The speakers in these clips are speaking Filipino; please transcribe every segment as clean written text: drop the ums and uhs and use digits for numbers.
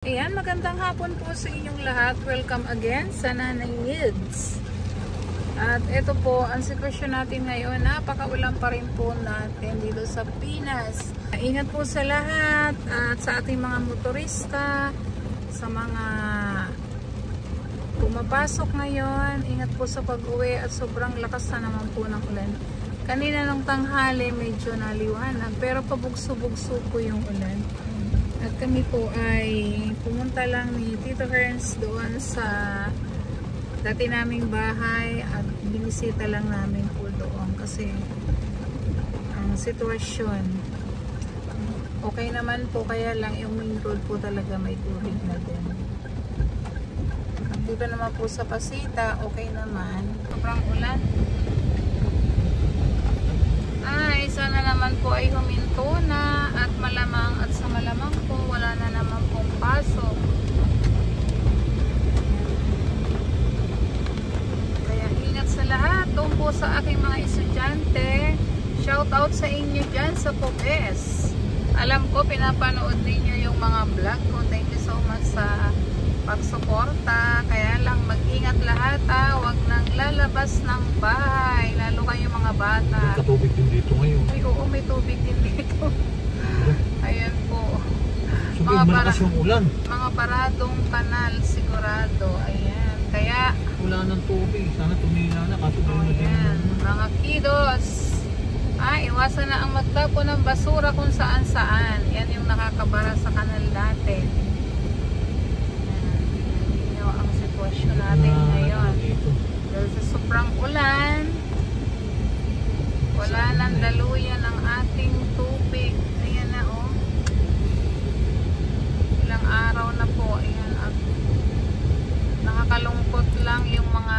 Ayan, magandang hapon po sa inyong lahat. Welcome again sa Nanay Nids. At ito po, ang sitwasyon natin ngayon, napakaulan pa rin po natin dito sa Pinas. Ingat po sa lahat at sa ating mga motorista, sa mga pumapasok ngayon. Ingat po sa pag-uwi at sobrang lakas na naman po ng ulan. Kanina nung tanghali medyo naliwanag pero pabugso-bugso po yung ulan. At kami po ay pumunta lang ni Tito Herns doon sa dati naming bahay at binisita lang namin po doon kasi ang sitwasyon okay naman po, kaya lang yung main road po talaga may tubig na din. At dito naman po sa Pasita okay naman, sobrang ulan. Ay, sana naman po ay huminto na at malamang at sa malamang po wala na naman pong pasok. Kaya ingat sa lahat. Doon po sa aking mga estudyante, shout out sa inyo dyan sa Pobes. Alam ko pinapanood ninyo yung mga vlog ko. Thank you so much sa pagsuporta. Kaya lang mag-ingat lahat, huwag nang lalabas ng bahay, lalo kayo mga bata. May katubig din dito ngayon. Ay, oo, may tubig din dito. Ayan po. Sabi, malakas yung ulan. Mga paradong kanal sigurado. Ayan. Kaya Wala ng tubig. Sana tumila na. Kaso gano'n na din. ayan, mga kiddos, iwasan na ang magtapo ng basura kung saan saan. Yan yung nakakabara sa kanal natin. Ayan, yun ang sitwasyon natin ngayon. Dahil sa sobrang ulan, wala nang daluyan ang ating tubig. Ayan na, oh. Ilang araw na po. Ayan, at nakakalungkot lang yung mga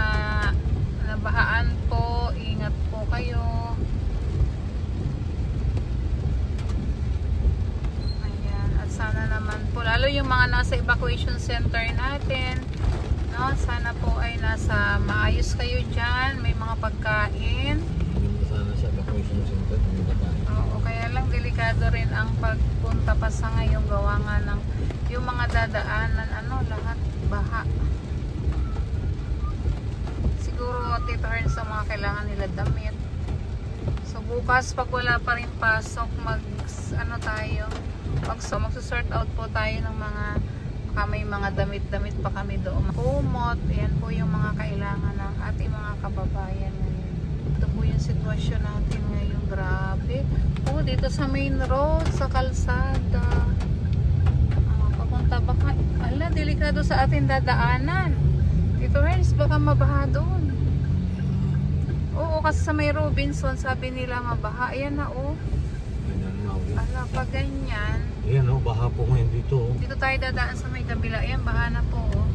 nabahaan po. Ingat po kayo. Ayan, at sana naman po, lalo yung mga nasa evacuation center natin, no, sana po ay nasa maayos kayo dyan. May mga pagkain. Sana sa evacuation center. Oo, kaya lang delikado rin ang pagpunta pa sa ngayong gawa nga ng yung mga dadaanan, lahat baha. Siguro Tito Herns sa mga kailangan nila damit. So bukas pag wala pa rin pasok, magsusort out po tayo ng mga, baka may mga damit-damit pa kami doon. Kumot, yan po yung mga kailangan ng ating mga kababayan ngayon. Ito po yung sitwasyon natin ngayon, grabe. Dito sa main road, sa kalsada. Papunta baka, delikado sa ating dadaanan. Dito Herns, baka mabaha doon. Oo, kasi sa may Robinson, sabi nila mabaha. Ayan na, oh. Pag ganyan. Ayan, baha po ngayon dito. Dito tayo dadaan sa may kabila. Ayan, baha na po, oh.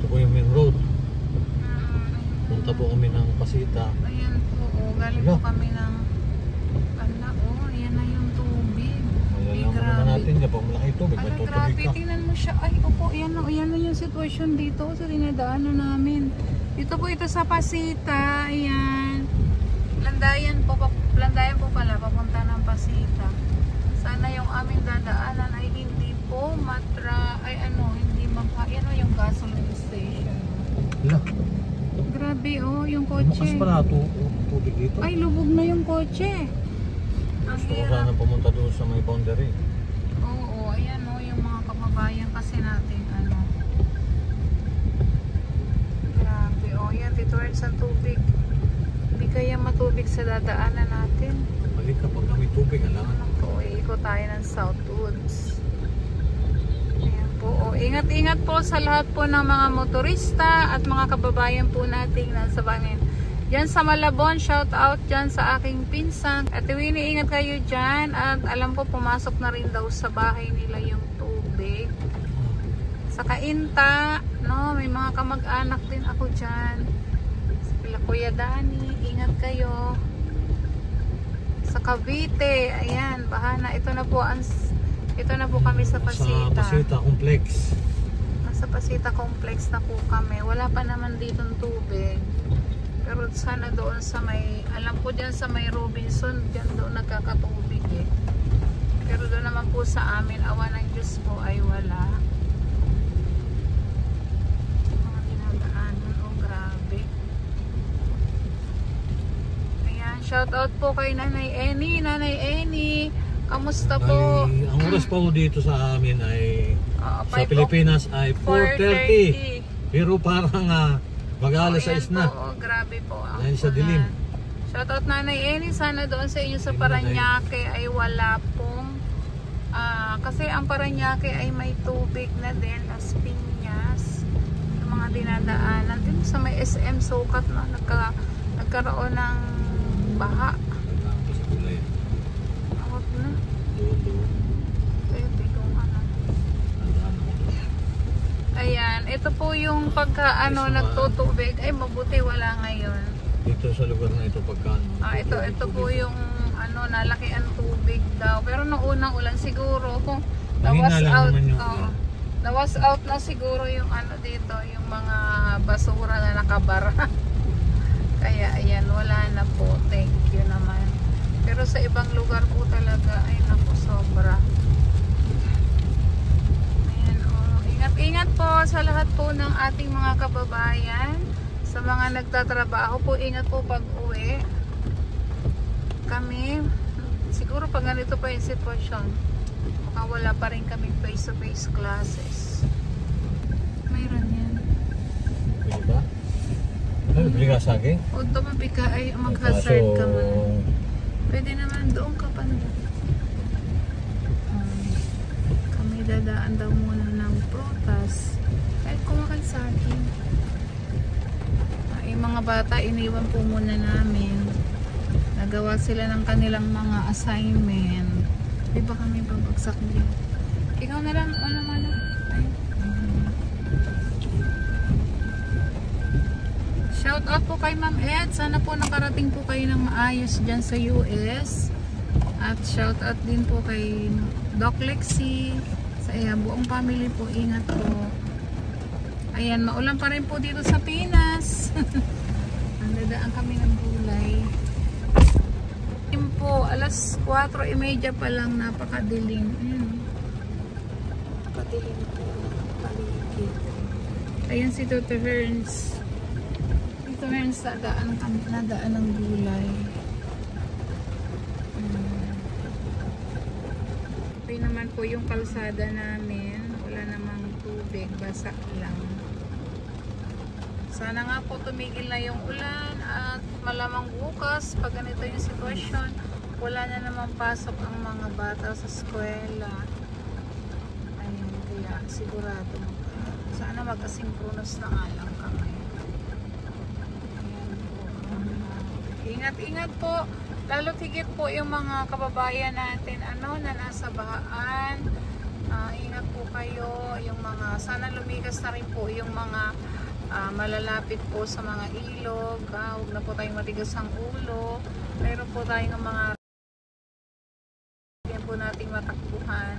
Ito po yung main road. Punta po kami ng Pasita. Ayan po, oh. Galing po kami ng ayan na yung tubig. Ayan naman natin, kapag malaki tubig, may tutubig grabe, ka. tingnan mo siya. Ay, opo, ayan na yung sitwasyon dito sa dinadaanan namin. Ito po ito sa Pasita. Ayan. Landayan po pala, papunta ng Pasita. Sana yung aming dadaanan ay hindi po hindi ayan o yung gasoline station. Wala. Grabe, oh, yung kotse. Bukas pala tubig dito. Ay, lubog na yung kotse. Gusto ko sana pumunta doon sa may boundary. Oo, ayan o, yung mga kababayan kasi natin, grabe, yan, Tito Herns ang tubig. Hindi kaya matubig sa dadaanan natin. Balik kapag may tubig, alangan. Ikot tayo ng Southwoods. Ayan po, ingat-ingat po sa lahat po ng mga motorista at mga kababayan po nating nasa bangin. Diyan sa Malabon, shout out dyan sa aking pinsan. At ingat kayo dyan. At alam ko pumasok na rin daw sa bahay nila yung tubig. Sa Cainta, no, may mga kamag-anak din ako dyan. Sa Kuya Dani, ingat kayo. Sa Cavite, ayan, bahana. Ito na po kami sa Pasita. Sa Pasita Complex. Nasa Pasita Complex na po kami. Wala pa naman dito tubig. Pero sana doon sa may, alam ko dyan sa may Robinson, dyan doon nagkakatubig eh. Pero doon naman po sa amin, awa ng Diyos po ay wala. out po kay Nanay Eni. Nanay Eni, kamusta po? Ay, ang oras pa po dito sa amin ay sa 5 Pilipinas ay 4:30. Pero parang mag-alas 6 na. Oo, grabe po. Dahil sa dilim. Shoutout Nanay Eni, sana doon sa inyo sa Paranaque ay wala pong kasi ang Paranaque ay may tubig na din, Las Piñas, yung mga dinadaanan din sa may SM Sukat na nagkaroon ng baha. Awat na. Pwede kung ano. Ayan, ito po yung pagka nagtutubig. Ay, mabuti wala ngayon. Dito sa lugar na ito pagkaan. Ito po yung nalaki ang tubig daw. Pero nung unang ulan siguro kung na-wash out na siguro yung dito, yung mga basura na nakabara. Kaya ayan, wala na po. Thank you naman. Pero sa ibang lugar po talaga ay naku, sobra. Ayan, ingat-ingat po sa lahat po ng ating mga kababayan. Sa mga nagtatrabaho po, ingat po pag uwi. Kami, siguro pag ganito pa yung sitwasyon, baka wala pa rin kami face-to-face classes. Mayroon yan. Pwede ba? Ay, bili ka saging? O tumabi ka ay mag-hazard ka man. Pwede naman, doon ka pa naman. Kami dadaan daw muna ng prutas. Kahit kumakain saging. Yung mga bata, iniwan po muna namin. Nagawa sila ng kanilang mga assignment. Di ba kami babagsak din? Ikaw na lang, ano. Shout out po kay Ma'am Ed. Sana po nakarating po kayo ng maayos dyan sa US. At shout out din po kay Doc Lexi. Sa buong family po, ingat po. Ayan, maulan pa rin po dito sa Pinas. Andadaan kami ng gulay. Po, alas 4:30 pa lang, napakadilim. Ayan. Napakadilim po. Paligid. Ayan si Tito Herns. Tito Herns, nadaan ng gulay. Okay naman po yung kalsada namin. Wala namang tubig, basa lang. Sana nga po tumigil na yung ulan at malamang bukas pag ganito yung sitwasyon, wala na naman pasok ang mga bata sa eskwela. Ayun, kaya sigurado sana mag-asynchronous na nga lang kami. Ayan po. Ingat-ingat po, lalo tigit po yung mga kababayan natin na nasa bahaan. Ingat po kayo, yung mga sana lumigas na rin po yung mga malalapit po sa mga ilog. Huwag na po tayong matigas ang ulo. Meron po tayong mga po nating matakbuhan.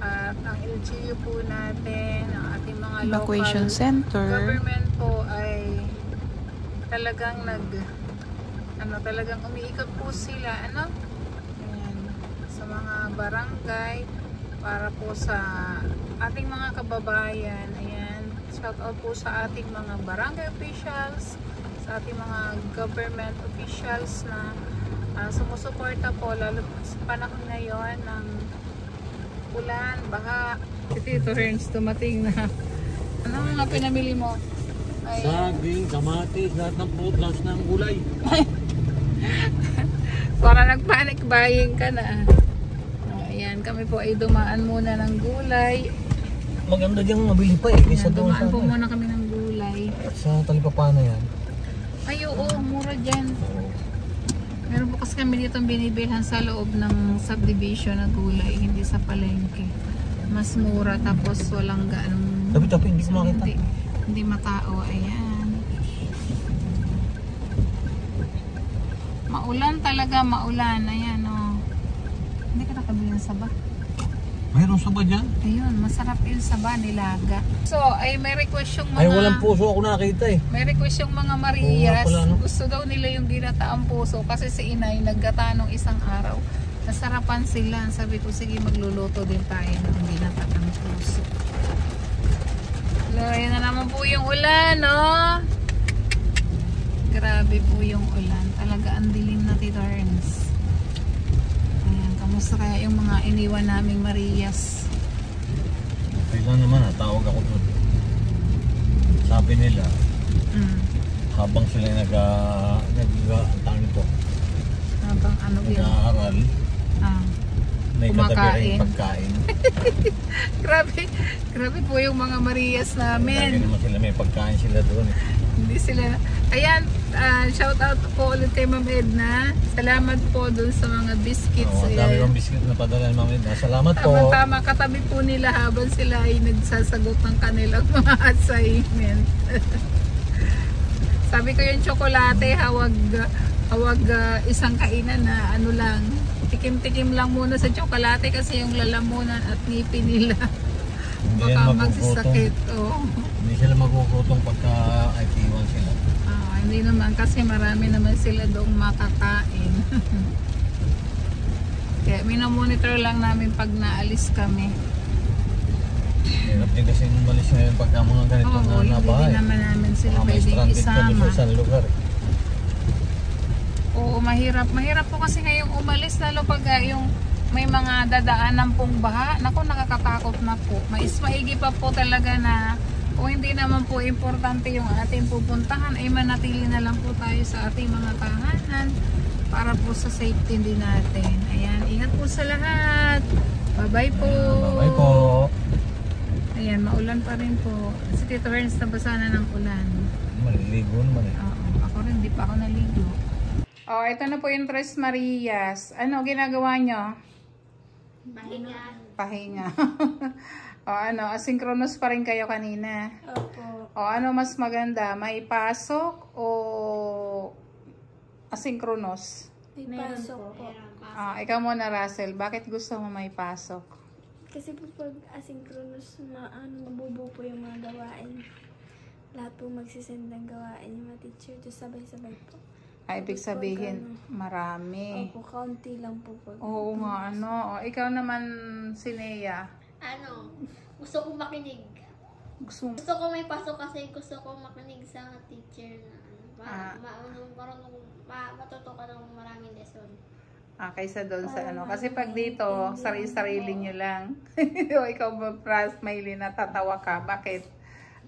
At ang LGU po natin, ang ating mga evacuation local center government po ay talagang talagang umiikot po sila ayan, sa mga barangay para po sa ating mga kababayan. Ayan, shout out po sa ating mga barangay officials, sa ating mga government officials na sumusuporta po lalo sa panahon ngayon ng ulan, baha. Si Tito Herns dumating na. Ano mga pinamili mo? Saging, kamatis, lahat ng prutas ng gulay. Para nag-panic buying ka na. Ayan, kami po ay dumaan muna ng gulay. Maganda diyang mabili pa kaysa doon dumaan po muna kami ng gulay. Sa Talipapa na yan. Ay oo, mura dyan. Meron po kasi kami dito binibilhan sa loob ng subdivision na gulay, hindi sa palengke. Mas mura tapos walang gaanong Tapi hindi ko makita. Hindi matao. Ayan. Maulan talaga, maulan. Ayan Hindi ka nakabili ng saba. Mayroon saba dyan? Ayun, masarap yung saba, nilaga. So, ay may request yung mga... Ay, walang puso ako nakita May request yung mga Marias. pala, no? Gusto daw nila yung ginataang puso kasi si inay naggata nung isang araw. Nasarapan sila. Sabi ko, sige magluluto din tayo ng ginataang puso. Ayan na naman po yung ulan, grabe po yung ulan. Talaga ang dilim na Tito Ernst. Ayan, kamusta kaya yung mga iniwan naming Marias? Okay lang naman, tawag ako doon. Sabi nila, habang sila Habang ano yun? nag-aaral, may katabi kumakain. rin pagkain. Grabe po yung mga Marias Lagi namin. naman sila, may pagkain sila doon. Hindi sila. Ayan, shout out po ulit kay Ma'am Edna. Salamat po dun sa mga biscuits. Oo, ang dami kong biscuit na padala ni Ma'am Edna. Salamat po. Tama, katabi po nila habang sila ay nagsasagot ng kanilang mga assignment. Sabi ko yung tsokolate, hawag isang kainan na ano lang. Tikim-tikim lang muna sa tsokolate kasi yung lalamunan at ngipin nila. Baka magsasakit. Oh. Hindi sila magugutong pagka IT1 sila. Hindi naman kasi marami naman sila doong makakain. Kaya minamonitor lang namin pag naalis kami. Hirap din kasi umalis ngayon pagka mga ganito na bahay. Hindi naman namin sila may pwedeng stranded kami isama. sa isang lugar. Oo, mahirap. Mahirap po kasi ngayong umalis lalo pag yung may mga dadaanan pong baha. Naku, nakakatakot na po. Maigi pa po talaga na kung hindi naman po importante yung ating pupuntahan, ay manatili na lang po tayo sa ating mga tahanan para po sa safety din natin. Ayan, ingat po sa lahat. Bye-bye po. Bye-bye po. Ayan, maulan pa rin po. Si Tito Ernst nabasa na ng ulan. Maliligo naman eh. Oo, ako rin, di pa ako naligo. Oh, ito na po yung Tres Marias. Ano ginagawa nyo? Pahinga. O ano, asynchronous pa rin kayo kanina. Opo. O ano mas maganda, may pasok o asynchronous? May pasok po. Ikaw muna Russell, bakit gusto mo may pasok? Kasi po pag asynchronous, mabubuo po yung mga gawain. Lahat po magsisend ng gawain yung mga teacher. Tapos sabay-sabay po. Ibig sabihin, marami. Opo, kaunti lang po. Oo nga, ano. O, ikaw naman, Sinea. Gusto ko makinig. Gusto Gusto ko may pasok kasi gusto ko makinig sa teacher na matuto ka ng maraming lesson. Kaysa doon sa ano. Kasi pag dito, sarili nyo lang. O ikaw ba, Pras, Maylin, natatawa ka. Bakit?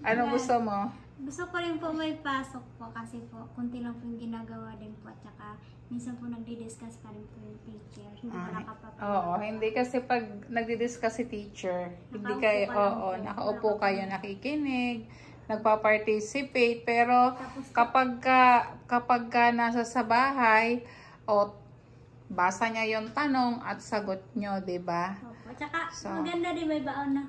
Ano gusto mo? Gusto ko rin po may pasok po kasi po kunti lang po yung ginagawa din po at saka minsan po nagdi-discuss pa rin po yung teacher. Hindi po nakapapagod. Oo, hindi kasi pag nagdi-discuss si teacher, hindi kayo, nakaupo kayo nakikinig, nagpa-participate, pero kapag nasa sa bahay, basa niya yung tanong at sagot nyo, diba? Opo. At saka maganda din may baon na.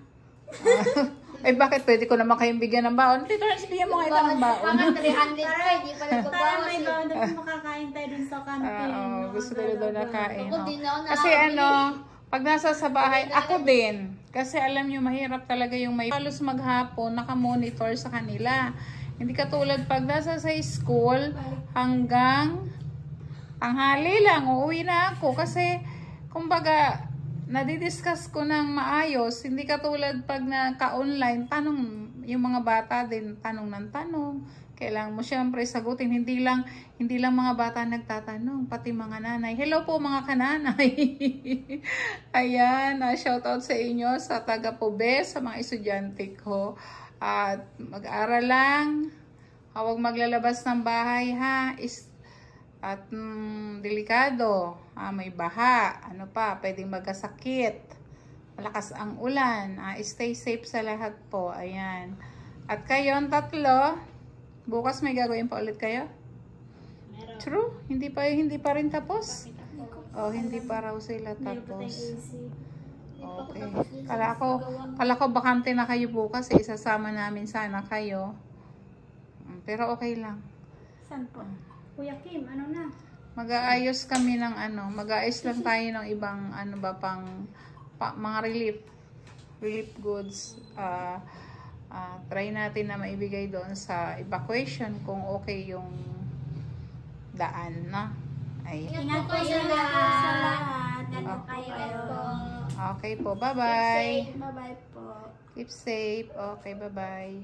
Bakit pwede ko naman kayong bigyan ng baon? Tito, bigyan mo nga ito ng baon. Mga 300 ka, hindi pa Para nagbabawas may baon na makakain tayo dun sa kantin. Gusto ko daw nakain. Ako din ako Kasi pag nasa sa bahay, ako din. Kasi alam nyo, mahirap talaga yung may halos maghapon, nakamonitor sa kanila. Hindi katulad pag nasa sa school, hanggang tanghali lang, uuwi na ako. Kasi, kumbaga, nadidiscuss ko ng maayos, hindi katulad pag naka-online, yung mga bata din, tanong ng tanong. Kailangan mo siyempre sagutin, hindi lang mga bata nagtatanong, pati mga nanay. Hello po mga kananay. Ayan, shout out sa inyo, sa taga Pobe, sa mga estudyante ko. At mag-aral lang, huwag maglalabas ng bahay ha, at delikado, may baha, ano pa, pwedeng magkasakit, malakas ang ulan, stay safe sa lahat po, ayan. At kayong tatlo, bukas may gagawin pa ulit kayo? True? Hindi pa rin tapos? Hindi pa raw sila tapos. Okay. Kala ko bakante na kayo bukas, isasama namin sana kayo. Pero okay lang. Saan po? Kuya Kim, ano na? Mag-aayos kami ng mag-aayos lang tayo ng ibang mga relief goods. Try natin na maibigay doon sa evacuation kung okay yung daan, na. Ingat po sa lahat. Ingat kayo. Okay po, bye-bye. Bye-bye po. Keep safe. Okay, bye-bye.